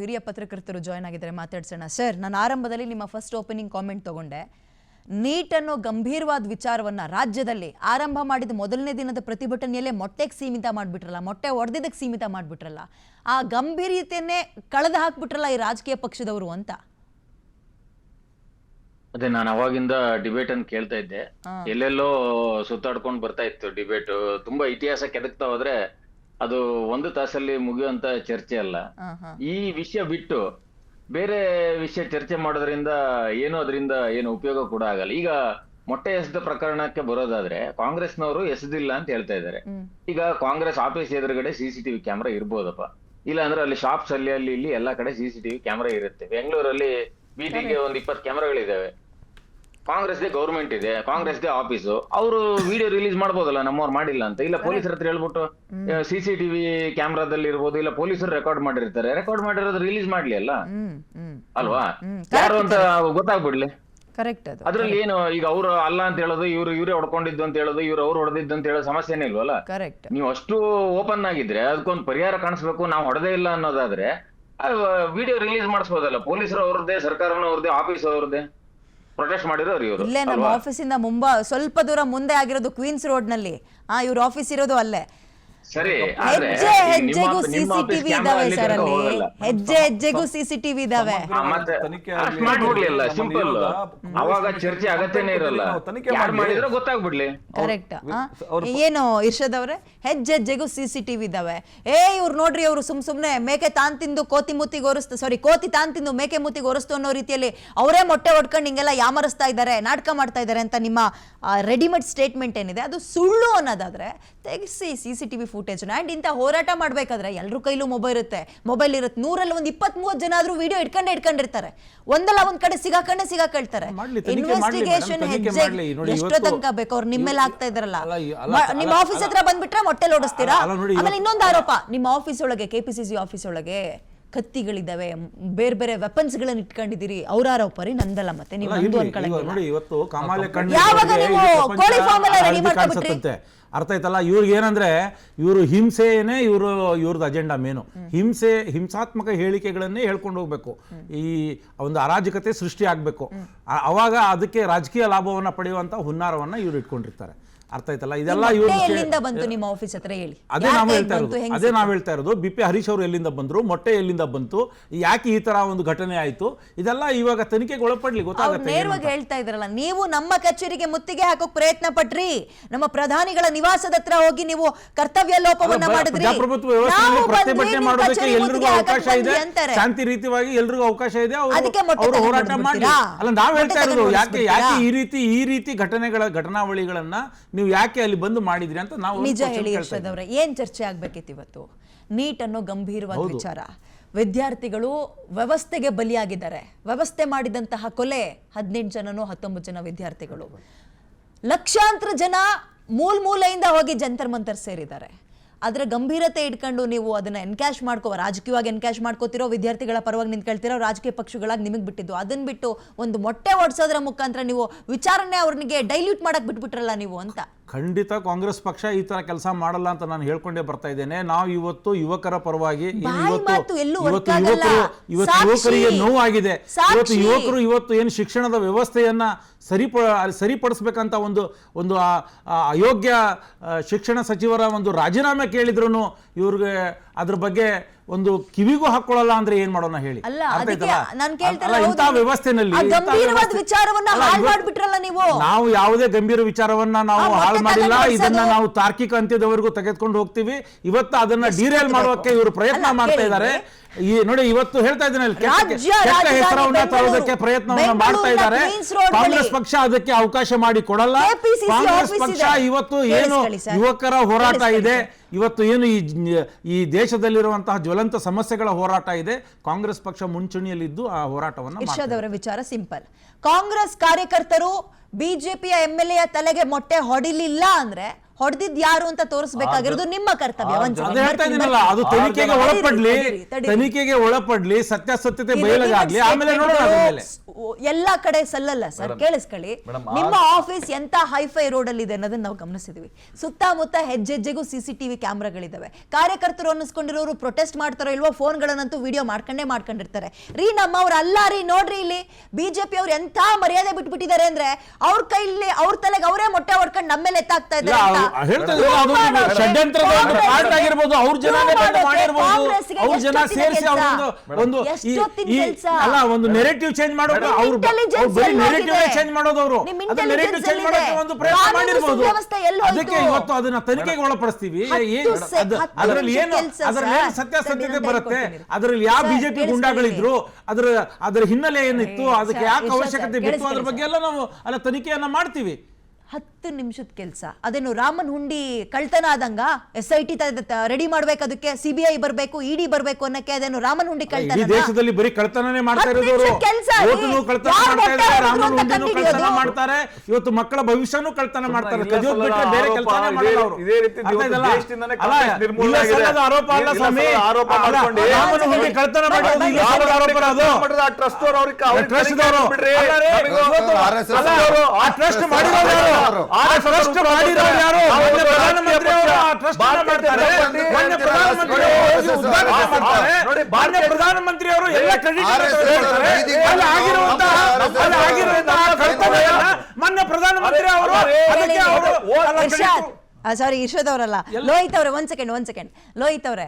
ಹಿರಿಯ ಪತ್ರಕರ್ತರು ಜಾಯ್ನ್ ಆಗಿದ್ದಾರೆ, ಮಾತಾಡ್ಸೋಣ. ಸರ್, ನಾನು ಆರಂಭದಲ್ಲಿ ನಿಮ್ಮ ಫಸ್ಟ್ ಓಪನಿಂಗ್ ಕಾಮೆಂಟ್ ತಗೊಂಡೆ. ನೀಟ್ ಅನ್ನೋ ಗಂಭೀರವಾದ ವಿಚಾರವನ್ನ ರಾಜ್ಯದಲ್ಲಿ ಆರಂಭ ಮಾಡಿದ ಮೊದಲನೇ ದಿನದ ಪ್ರತಿಭಟನೆಯಲ್ಲೇ ಮೊಟ್ಟೆಗೆ ಸೀಮಿತ ಮಾಡಿಬಿಟ್ರಲ್ಲ, ಮೊಟ್ಟೆ ಒಡೆದಿದ್ದಕ್ಕೆ ಸೀಮಿತ ಮಾಡಿಬಿಟ್ರಲ್ಲ, ಆ ಗಂಭೀರತೆಯನ್ನೇ ಕಳೆದು ಹಾಕ್ಬಿಟ್ರಲ್ಲ ಈ ರಾಜಕೀಯ ಪಕ್ಷದವರು ಅಂತ. ಅದೇ ನಾನು ಅವಾಗಿಂದ ಡಿಬೇಟ್ ಅಂತ ಕೇಳ್ತಾ ಇದ್ದೆ. ಎಲ್ಲೆಲ್ಲೋ ಸುತ್ತಾಡ್ಕೊಂಡು ಬರ್ತಾ ಇತ್ತು ಡಿಬೇಟ್. ತುಂಬಾ ಇತಿಹಾಸ ಕೆದಕ್ತಾ ಹೋದ್ರೆ ಅದು ಒಂದು ತಾಸಲ್ಲಿ ಮುಗಿಯುವಂತ ಚರ್ಚೆ ಅಲ್ಲ. ಈ ವಿಷಯ ಬಿಟ್ಟು ಬೇರೆ ವಿಷಯ ಚರ್ಚೆ ಮಾಡೋದ್ರಿಂದ ಅದರಿಂದ ಏನು ಉಪಯೋಗ ಕೂಡ ಆಗಲ್ಲ. ಈಗ ಮೊಟ್ಟೆ ಎಸೆದ ಪ್ರಕರಣಕ್ಕೆ ಬರೋದಾದ್ರೆ ಕಾಂಗ್ರೆಸ್ನವರು ಎಸೆದಿಲ್ಲ ಅಂತ ಹೇಳ್ತಾ ಇದ್ದಾರೆ. ಈಗ ಕಾಂಗ್ರೆಸ್ ಆಫೀಸ್ ಎದುರುಗಡೆ ಸಿಸಿಟಿವಿ ಕ್ಯಾಮ್ರಾ ಇರ್ಬೋದಪ್ಪ, ಇಲ್ಲ ಅಂದ್ರೆ ಅಲ್ಲಿ ಶಾಪ್ಸ್ ಅಲ್ಲಿ ಇಲ್ಲಿ ಎಲ್ಲಾ ಕಡೆ ಸಿಸಿಟಿವಿ ಕ್ಯಾಮ್ರಾ ಇರುತ್ತೆ. ಬೆಂಗಳೂರಲ್ಲಿ ಬೀದಿಗೆ 20 ಕ್ಯಾಮ್ರಾಗಳಿದಾವೆ. ಕಾಂಗ್ರೆಸ್ದೇ ಗೌರ್ಮೆಂಟ್ ಇದೆ, ಕಾಂಗ್ರೆಸ್ದೇ ಆಫೀಸು. ಅವರು ವಿಡಿಯೋ ರಿಲೀಸ್ ಮಾಡ್ಬೋದಲ್ಲ, ನಮ್ಮವ್ರು ಮಾಡಿಲ್ಲ ಅಂತ. ಇಲ್ಲ ಪೊಲೀಸರ ಹತ್ರ ಹೇಳ್ಬಿಟ್ಟು ಸಿಸಿಟಿವಿ ಕ್ಯಾಮ್ರಾದಲ್ಲಿ ಇರ್ಬೋದು, ಇಲ್ಲ ಪೊಲೀಸರು ರೆಕಾರ್ಡ್ ಮಾಡಿರ್ತಾರೆ, ರೆಕಾರ್ಡ್ ಮಾಡಿರೋದು ರಿಲೀಸ್ ಮಾಡ್ಲಿ ಅಲ್ಲ ಅಲ್ವಾ, ಯಾರು ಅಂತ ಗೊತ್ತಾಗ್ಬಿಡ್ಲಿ. ಅದ್ರಲ್ಲಿ ಏನು ಈಗ ಅವ್ರು ಅಲ್ಲ ಅಂತ ಹೇಳೋದು, ಇವರೇ ಹೊಡ್ಕೊಂಡಿದ್ದು ಅಂತ ಹೇಳೋದು, ಅವ್ರು ಹೊಡೆದಿದ್ದು ಅಂತ ಹೇಳೋ ಸಮಸ್ಯೆನೇ ಇಲ್ವಲ್ಲ. ನೀವು ಅಷ್ಟು ಓಪನ್ ಆಗಿದ್ರೆ ಅದಕ್ಕೊಂದು ಪರಿಹಾರ ಕಾಣಿಸ್ಬೇಕು. ನಾವು ಹೊಡೆದೇ ಇಲ್ಲ ಅನ್ನೋದಾದ್ರೆ ವಿಡಿಯೋ ರಿಲೀಸ್ ಮಾಡಿಸ್ಬೋದಲ್ಲ. ಪೊಲೀಸರು ಅವ್ರದ್ದೇ, ಸರ್ಕಾರನೂ ಅವ್ರದ್ದೇ, ಆಫೀಸ್ ಅವ್ರದ್ದೇ. ಪ್ರೊಟೆಸ್ಟ್ ಮಾಡಿರೋರು ಇವರು. ಇಲ್ಲೇ ನಮ್ಮ ಆಫೀಸಿಂದ ಸ್ವಲ್ಪ ದೂರ ಮುಂದೆ ಆಗಿರೋದು ಕ್ವೀನ್ಸ್ ರೋಡ್ ನಲ್ಲಿ. ಇವ್ರ ಆಫೀಸ್ ಇರೋದು ಅಲ್ಲೇ. ಸರಿ, ಹೆಜ್ಜೆ ಹೆಜ್ಜೆಗೂ ಸಿಸಿಟಿವಿ ಇದಾವೆ ಸರ್, ಅಲ್ಲಿ ಹೆಜ್ಜೆ ಹೆಜ್ಜೆಗೂ ಸಿಸಿಟಿವಿ ಇದಾವೆ. ಮಾಡ್ಬಿಡ್ಲಿಲ್ಲ, ಸಿಂಪಲ್. ಅವಾಗ ಚರ್ಚೆ ಅಗತ್ಯನೇ ಇರಲ್ಲ, ಯಾರು ಮಾಡಿದ್ರೆ ಗೊತ್ತಾಗ್ಬಿಡ್ಲಿ. ಕರೆಕ್ಟ್. ಏನು ಇರ್ಷದ್ ಅವ್ರೆ, ಹೆಜ್ಜೆ ಹೆಜ್ಜೆಗೂ ಸಿಸಿಟಿವಿ ಇದಾವೆ. ಇವ್ರು ನೋಡ್ರಿ, ಅವ್ರು ಸುಮ್ನೆ ಮೇಕೆ ತಾನ್ ತಿಂದು ಕೋತಿ ಮೂತಿಗೆ ಕೋತಿ ತಾನ್ ತಿಂದು ಮೇಕೆ ಮೂತಿಗೆ ಒರೆಸ್ತು ಅನ್ನೋ ರೀತಿಯಲ್ಲಿ ಅವರೇ ಮೊಟ್ಟೆ ಹೊಡ್ಕೊಂಡು ಹಿಂಗೆಲ್ಲ ಯಾಮರಿಸ್ತಾ ಇದ್ದಾರೆ, ನಾಟಕ ಮಾಡ್ತಾ ಇದ್ದಾರೆ ಅಂತ ನಿಮ್ಮ ರೆಡಿಮೇಡ್ ಸ್ಟೇಟ್ಮೆಂಟ್ ಏನಿದೆ ಅದು ಸುಳ್ಳು ಅನ್ನೋದಾದ್ರೆ ತೆಗಿಸಿ ಸಿಸಿಟಿವಿ ಫುಟೇಜ್. ಅಂಡ್ ಇಂಥ ಹೋರಾಟ ಮಾಡ್ಬೇಕಾದ್ರೆ ಎಲ್ರ ಕೈಲೂ ಮೊಬೈಲ್ ಇರುತ್ತೆ. 100ರಲ್ಲಿ ಒಂದು 20-30 ಜನ ಆದ್ರೂ ವಿಡಿಯೋ ಇಟ್ಕೊಂಡಿರ್ತಾರೆ. ಒಂದಲ್ಲ ಒಂದ್ ಕಡೆ ಸಿಗಾಕೊಳ್ತಾರೆ. ಇನ್ವೆಸ್ಟಿಗೇಷನ್ ಹೆಜ್ಜೆ ಎಷ್ಟೋ ತನಕ ಬೇಕು? ಅವ್ರು ನಿಮ್ಮೆಲ್ಲ ಆಗ್ತಾ ಇದಾರಲ್ಲ, ನಿಮ್ಮ ಆಫೀಸ್ ಹತ್ರ ಬಂದ್ಬಿಟ್ರೆ ಮೊಟ್ಟೆ ಓಡಿಸ್ತೀರಾ. ಆಮೇಲೆ ಇನ್ನೊಂದು ಆರೋಪ, ನಿಮ್ಮ ಆಫೀಸ್ ಒಳಗೆ, ಕೆಪಿಸಿಸಿ ಆಫೀಸ್ ಒಳಗೆ ಕತ್ತಿಗಳಿದಾವೆ, ಬೇರೆ ಬೇರೆ ವೆಪನ್ಸ್ ಗಳನ್ನ ಇಟ್ಕೊಂಡಿದ್ದೀರಿ. ಅವ್ರ ಆರೋಪ ರೀ, ನಂದಲ್ಲ. ಮತ್ತೆ ನೀವು ಅರ್ಥ ಆಯ್ತಲ್ಲ. ಇವ್ರಿಗೆ ಏನಂದ್ರೆ ಇವರು ಹಿಂಸೆನೇ ಇವ್ರದ್ದು ಅಜೆಂಡಾ ಮೇನು. ಹಿಂಸಾತ್ಮಕ ಹೇಳಿಕೆಗಳನ್ನೇ ಹೇಳ್ಕೊಂಡು ಹೋಗ್ಬೇಕು. ಈ ಒಂದು ಅರಾಜಕತೆ ಸೃಷ್ಟಿ ಆಗ್ಬೇಕು. ಅವಾಗ ಅದಕ್ಕೆ ರಾಜಕೀಯ ಲಾಭವನ್ನ ಪಡೆಯುವಂತ ಹುನ್ನಾರವನ್ನ ಇವ್ರು ಇಟ್ಕೊಂಡಿರ್ತಾರೆ. ಅರ್ಥ ಆಯ್ತಲ್ಲ. ಇದೆಲ್ಲ ನಿಮ್ಮ ಆಫೀಸ್ ಹತ್ರ ಹೇಳಿ. ಅದೇ ನಾವು ಹೇಳ್ತಾ ಇರೋದು. BP ಹರೀಶ್ ಅವರು ಎಲ್ಲಿಂದ ಬಂದ್ರು, ಮೊಟ್ಟೆ ಎಲ್ಲಿಂದ ಬಂತು, ಯಾಕೆ ಈ ತರ ಒಂದು ಘಟನೆ ಆಯ್ತು, ಇದೆಲ್ಲ ಇವಾಗ ತನಿಖೆಗೆ ಒಳಪಡ್ಲಿ ಗೊತ್ತಾಗುತ್ತೆ. ನೇರವಾಗಿ ಹೇಳ್ತಾ ಇದ್ರಲ್ಲ, ನೀವು ನಮ್ಮ ಕಚೇರಿಗೆ ಮುತ್ತಿಗೆ ಹಾಕೋಕ್ ಪ್ರಯತ್ನ ಪಟ್ರಿ, ನಮ್ಮ ಪ್ರಧಾನಿಗಳ ನಿವಾಸದ ಹತ್ರ ಹೋಗಿ ನೀವು ಕರ್ತವ್ಯ ಲೋಪವನ್ನ ಮಾಡಿದ್ರಿ. ಪ್ರಜಾಪ್ರಭುತ್ವ ವ್ಯವಸ್ಥೆಯಲ್ಲಿ ಪ್ರತಿಭಟನೆ ಮಾಡೋದಕ್ಕೆ ಎಲ್ರಿಗೂ ಅವಕಾಶ ಇದೆ, ಶಾಂತಿ ರೀತಿಯಾಗಿ ಎಲ್ರಿಗೂ ಅವಕಾಶ ಇದೆ, ಅವರು ಹೋರಾಟ ಮಾಡಿ. ಅಲ್ಲ, ನಾವ್ ಹೇಳ್ತಾ ಇರೋದು ಯಾಕೆ ಈ ರೀತಿ ಘಟನಾವಳಿಗಳನ್ನ ನೀವು ಯಾಕೆ ಅಲ್ಲಿ ಬಂದು ಮಾಡಿದ್ರಿ ಅಂತ ನಾವು ನಿಜ ಹೇಳಿ. ಯಶೋದವ್ರೆ, ಏನ್ ಚರ್ಚೆ ಆಗ್ಬೇಕಿತ್ತು ಇವತ್ತು? ನೀಟ್ ಅನ್ನೋ ಗಂಭೀರವಾದ ವಿಚಾರ. ವಿದ್ಯಾರ್ಥಿಗಳು ವ್ಯವಸ್ಥೆಗೆ ಬಲಿಯಾಗಿದ್ದಾರೆ. ವ್ಯವಸ್ಥೆ ಮಾಡಿದಂತಹ ಕೊಲೆ 18 ಜನನೋ 19 ಜನ ವಿದ್ಯಾರ್ಥಿಗಳು. ಲಕ್ಷಾಂತರ ಜನ ಮೂಲೆಯಿಂದ ಹೋಗಿ ಜಂತರ್ ಮಂತರ್ ಸೇರಿದ್ದಾರೆ. ಅದರ ಗಂಭೀರತೆ ಇಟ್ಕೊಂಡು ನೀವು ಅದನ್ನ ರಾಜಕೀಯವಾಗಿ ಎನ್ಕ್ಯಾಶ್ ಮಾಡ್ಕೋತಿರೋ, ವಿದ್ಯಾರ್ಥಿಗಳ ಪರವಾಗಿ ನಿಂತ್ಕೊಳ್ತಿರೋ, ರಾಜಕೀಯ ಪಕ್ಷಗಳಾಗಿ ನಿಮಗೆ ಬಿಟ್ಟಿದ್ದು. ಅದನ್ನ ಬಿಟ್ಟು ಒಂದು ಮೊಟ್ಟೆ ಓಡಿಸೋದ್ರ ಮುಖಾಂತರ ನೀವು ವಿಚಾರನೆ ಅವ್ರಿಗೆ ಡೈಲ್ಯೂಟ್ ಮಾಡಕ್ ಬಿಟ್ಬಿಟ್ರಲ್ಲ ನೀವು ಅಂತ. ಖಂಡಿತ ಕಾಂಗ್ರೆಸ್ ಪಕ್ಷ ಈ ತರ ಕೆಲಸ ಮಾಡಲ್ಲ ಅಂತ ನಾನು ಹೇಳ್ಕೊಂಡೇ ಬರ್ತಾ ಇದ್ದೇನೆ. ನಾವು ಇವತ್ತು ಯುವಕರ ಪರವಾಗಿ, ಯುವಕರಿಗೆ ನೋವಾಗಿದೆ. ಇವತ್ತು ಏನು ಶಿಕ್ಷಣದ ವ್ಯವಸ್ಥೆಯನ್ನ ಸರಿಪಡಿಸ್ಬೇಕಂತ ಒಂದು ಅಯೋಗ್ಯ ಶಿಕ್ಷಣ ಸಚಿವರ ಒಂದು ರಾಜೀನಾಮೆ ಕೇಳಿದ್ರು ಇವ್ರಿಗೆ ಅದ್ರ ಬಗ್ಗೆ ಒಂದು ಕಿವಿಗೂ ಹಾಕೊಳ್ಳಲ್ಲ ಅಂದ್ರೆ ಏನ್ ಮಾಡೋಣ ಹೇಳಿ. ಇಂಥ ವ್ಯವಸ್ಥೆನಲ್ಲಿ ನಾವು ಯಾವುದೇ ಗಂಭೀರ ವಿಚಾರವನ್ನ ನಾವು ಹಾಳು ಮಾಡಿಲ್ಲ. ಇದನ್ನ ನಾವು ತಾರ್ಕಿಕ ಅಂತ್ಯದವರೆಗೂ ತೆಗೆದುಕೊಂಡು ಹೋಗ್ತೀವಿ. ಇವತ್ತು ಅದನ್ನ ಡೀರೇಲ್ ಮಾಡೋಕೆ ಇವರು ಪ್ರಯತ್ನ ಮಾಡ್ತಾ ಇದ್ದಾರೆ. ನೋಡಿ, ಇವತ್ತು ಹೇಳ್ತಾ ಇದ್ದೇನೆ, ಕೆಟ್ಟ ಹೆಸರನ್ನ ತರೋದಕ್ಕೆ ಪ್ರಯತ್ನವನ್ನ ಮಾಡ್ತಾ ಇದ್ದಾರೆ. ಕಾಂಗ್ರೆಸ್ ಪಕ್ಷ ಅದಕ್ಕೆ ಅವಕಾಶ ಮಾಡಿ ಕೊಡಲ್ಲ. ಕಾಂಗ್ರೆಸ್ ಪಕ್ಷ ಇವತ್ತು ಏನು ಯುವಕರ ಹೋರಾಟ ಇದೆ, ಇವತ್ತು ಏನು ಈ ದೇಶದಲ್ಲಿರುವಂತಹ ಜ್ವಲಂತ ಸಮಸ್ಯೆಗಳ ಹೋರಾಟ ಇದೆ, ಕಾಂಗ್ರೆಸ್ ಪಕ್ಷ ಮುಂಚೂಣಿಯಲ್ಲಿದ್ದು ಆ ಹೋರಾಟವನ್ನು. ಇರ್ಷಾದ್ ವಿಚಾರ ಸಿಂಪಲ್. ಕಾಂಗ್ರೆಸ್ ಕಾರ್ಯಕರ್ತರು ಬಿಜೆಪಿಯ MLA ತಲೆಗೆ ಮೊಟ್ಟೆ ಹೊಡಿಲಿಲ್ಲ ಅಂದ್ರೆ ಹೊಡೆದಿದ್ ಯಾರು ಅಂತ ತೋರಿಸ್ಬೇಕಾಗಿರೋದು ನಿಮ್ಮ ಕರ್ತವ್ಯ. ಅದೇ ಹೇಳ್ತಾ ಇದೀನಲ್ಲ, ಅದು ತನಿಖೆಗೆ ಒಳಪಡ್ಲಿ, ಸತ್ಯಾಸತ್ಯತೆ ಬಯಲಾಗಲಿ, ಆಮೇಲೆ ನೋಡೋಣ ಅದ್ರ ಮೇಲೆ. ಎಲ್ಲಾ ಕಡೆ ಸಲ್ಲಲ್ಲ ಸರ್. ಕೇಳಿಸ್ಕೊಳ್ಳಿ, ನಿಮ್ಮ ಆಫೀಸ್ ಎಂತ ಹೈಫೈ ರೋಡ್ ಅಲ್ಲಿ ಇದೆ ಅನ್ನೋದನ್ನ ನಾವು ಗಮನಿಸಿದ್ವಿ. ಸುತ್ತಮುತ್ತ ಹೆಜ್ಜೆಜ್ಜೆಗೂ CCTV ಕ್ಯಾಮ್ರಾಗಳಿದಾವೆ. ಕಾರ್ಯಕರ್ತರು ಅನ್ನಿಸ್ಕೊಂಡಿರೋರು ಪ್ರೊಟೆಸ್ಟ್ ಮಾಡ್ತಾರೋ ಇಲ್ವೋ ಫೋನ್ಗಳನ್ನಂತೂ ವಿಡಿಯೋ ಮಾಡ್ಕೊಂಡಿರ್ತಾರೆ. ನಮ್ಮವ್ರು ಅಲ್ಲ ರೀ, ನೋಡ್ರಿ ಇಲ್ಲಿ ಬಿಜೆಪಿ ಅವ್ರು ಎಂತ ಮರ್ಯಾದೆ ಬಿಟ್ಬಿಟ್ಟಿದ್ದಾರೆ ಅಂದ್ರೆ ಅವ್ರ ಕೈಲಿ ಅವ್ರ ತಲೆಗೆ ಅವರೇ ಮೊಟ್ಟೆ ಹೊಡ್ಕೊಂಡು ನಮ್ಮ ಮೇಲೆ ಎತ್ತಾಗ್ತಾ ಇದ್ದಾರೆ. ಷಡ್ಯಂತ್ರದ ಒಂದು ಪಾರ್ಟ್ ಆಗಿರ್ಬೋದು, ಅವ್ರ ಜನಾನೇ ಮಾಡಿರ್ಬೋದು, ಅವ್ರ ಜನ ಸೇರಿಸಿ ಒಂದು ಅಲ್ಲ ಒಂದು ನೆರೆಟಿವ್ ಚೇಂಜ್ ಮಾಡೋದು, ಅವ್ರು ಬರೀ ನೆರೆಟಿವ್ ಚೇಂಜ್ ಮಾಡೋದು, ಅವರು ನೆರೆಟಿವ್ ಚೇಂಜ್ ಮಾಡೋಕೆ ಒಂದು ಪ್ರಯತ್ನ ಮಾಡಿರ್ಬೋದು. ಅದಕ್ಕೆ ಇವತ್ತು ಅದನ್ನ ತನಿಖೆಗೆ ಒಳಪಡಿಸ್ತೀವಿ. ಅದರಲ್ಲಿ ಏನು ಸತ್ಯಾಸತ್ಯತೆ ಬರುತ್ತೆ, ಅದರಲ್ಲಿ ಯಾವ ಬಿಜೆಪಿ ಗುಂಡಾಗಳಿದ್ರು, ಅದರ ಹಿನ್ನೆಲೆ ಏನಿತ್ತು, ಅದಕ್ಕೆ ಯಾಕೆ ಅವಶ್ಯಕತೆ ಬಿತ್ತು, ಅದ್ರ ಬಗ್ಗೆ ಎಲ್ಲ ನಾವು ತನಿಖೆಯನ್ನ ಮಾಡ್ತೀವಿ. 10 ನಿಮಿಷದ ಕೆಲಸ ಅದೇನು ರಾಮನ್ ಹುಂಡಿ ಕಳ್ತನ ಆದಂಗ SIT ರೆಡಿ ಮಾಡ್ಬೇಕು, ಅದಕ್ಕೆ CBI ಬರ್ಬೇಕು, ED ಬರ್ಬೇಕು ಅನ್ನಕ್ಕೆ ಅದೇನು ರಾಮನ್ ಹುಂಡಿ ಕಳ್ತನ. ಈ ದೇಶದಲ್ಲಿ ಬರೀ ಕಳ್ತನನೇ ಮಾಡ್ತಾ ಇರೋದು, ಓಟುನು ಕಳ್ತನ ಮಾಡ್ತಾ ಇದ್ದಾರೆ, ರಾಮನ್ ಹುಂಡಿನೂ ಕಳ್ತನ ಮಾಡ್ತಾರೆ, ಇವತ್ತು ಮಕ್ಕಳ ಭವಿಷ್ಯನೂ ಕಳ್ತನ ಮಾಡ್ತಾರೆ. ಕದಿಯೋದು ಬಿಟ್ಟರೆ ಬೇರೆ ಕೆಲಸನೇ ಮಾಡಲ್ಲ ಅವರು. ಇದೇ ರೀತಿ ಆರೋಪ ಅಲ್ಲ ಸ್ವಾಮಿ, ರಾಮನ್ ಹುಂಡಿ ಕಳ್ತನ ಮಾಡೋದು ಆರೋಪ ಅದು. ಟ್ರಸ್ಟ್ ಮಾಡಿರೋದು ಯಾರು? ಪ್ರಧಾನಮಂತ್ರಿ ಅವರು ಎಲ್ಲ ಮೊನ್ನೆ ಪ್ರಧಾನಮಂತ್ರಿ ಅವರು ಸಾರಿ ಇರ್ಷದ್ ಅವರಲ್ಲ, ಲೋಹಿತ್ ಅವರೇ ಒಂದ್ ಸೆಕೆಂಡ್ ಲೋಹಿತ್ ಅವರೇ